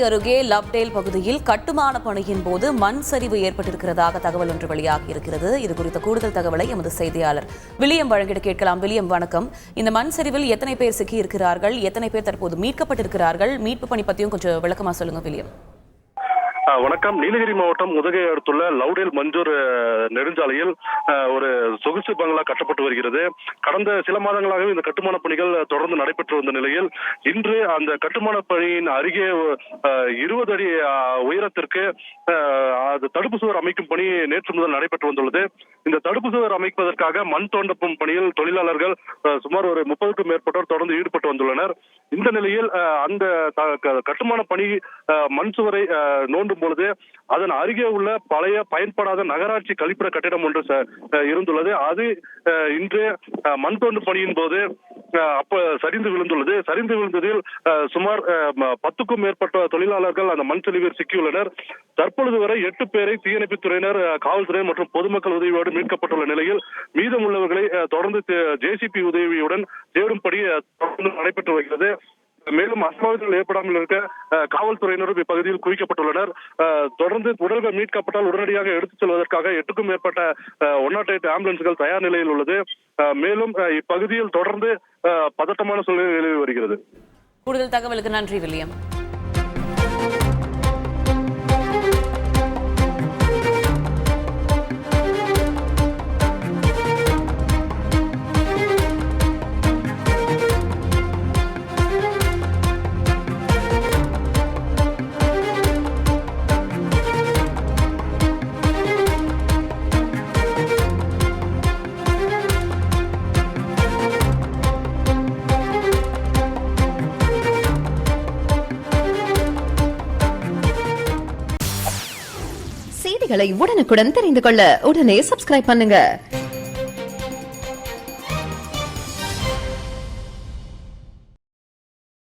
அருகே லவ்டேல் பகுதியில் கட்டுமான பணியின் போது மண் சரிவு ஏற்பட்டிருக்கிறதாக தகவல் ஒன்று வெளியாகியிருக்கிறது. இது குறித்த கூடுதல் தகவலை எமது செய்தியாளர் வில்லியம் வழங்கிட கேட்கலாம். வில்லியம், வணக்கம். இந்த மண் சரிவில் எத்தனை பேர் சிக்கியிருக்கிறார்கள், எத்தனை பேர் தற்போது மீட்கப்பட்டிருக்கிறார்கள், மீட்பு பணி பற்றியும் கொஞ்சம் விளக்கமா சொல்லுங்க வில்லியம். வணக்கம். நீலகிரி மாவட்டம் உதகை அடுத்துள்ள லவ்டேல் மஞ்சூர் நெடுஞ்சாலையில் ஒரு சொகுசு பங்களா கட்டப்பட்டு வருகிறது. கடந்த சில மாதங்களாகவே இந்த கட்டுமான பணிகள் தொடர்ந்து நடைபெற்று வந்த நிலையில் இன்று அந்த கட்டுமான பணியின் அருகே 20 அடி உயரத்திற்கு தடுப்பு சுவர் அமைக்கும் பணி நேற்று முதல் நடைபெற்று வந்துள்ளது. இந்த தடுப்பு சுவர் அமைப்பதற்காக மண் தோண்டப்பும் பணியில் தொழிலாளர்கள் சுமார் ஒரு 30க்கும் மேற்பட்டோர் தொடர்ந்து ஈடுபட்டு வந்துள்ளனர். இந்த நிலையில் அந்த கட்டுமான பணி மண் சுவரை நோண்டும் பொழுது அதன் அருகே உள்ள பழைய பயன்படாத நகராட்சி கழிப்பிட கட்டிடம் ஒன்று இருந்துள்ளது. அது இன்று மண் தோண்டும் பணியின் போது சரிந்து விழுந்துள்ளது. சரிந்து விழுந்ததில் சுமார் 10க்கும் மேற்பட்ட தொழிலாளர்கள் அந்த மண் சரிவில் சிக்கியுள்ளனர். தற்பொழுது வரை 8 பேரை தீயணைப்புத்துறையினர், காவல்துறை மற்றும் பொதுமக்கள் உதவியோடு மீட்கப்பட்டுள்ள நிலையில் மீதமுள்ளவர்களை தொடர்ந்து ஜேசிபி உதவியுடன் தேடும்படி தொடர்ந்து நடைபெற்று வருகிறது. மேலும் அசம்பாவிதங்கள் ஏற்படாமல் இருக்க காவல்துறையினரும் இப்பகுதியில் குவிக்கப்பட்டுள்ளனர். தொடர்ந்து உடல்கள் மீட்கப்பட்டால் உடனடியாக எடுத்துச் செல்வதற்காக 8க்கும் மேற்பட்ட 108 ஆம்புலன்ஸ்கள் தயார் நிலையில் உள்ளது. மேலும் இப்பகுதியில் தொடர்ந்து பதட்டமான சூழ்நிலை நிலவி வருகிறது. கூடுதல் தகவலுக்கு நன்றி வில்லியம். செய்திகளை உடனுக்குடன் தெரிந்து கொள்ள உடனே சப்ஸ்கிரைப் பண்ணுங்க.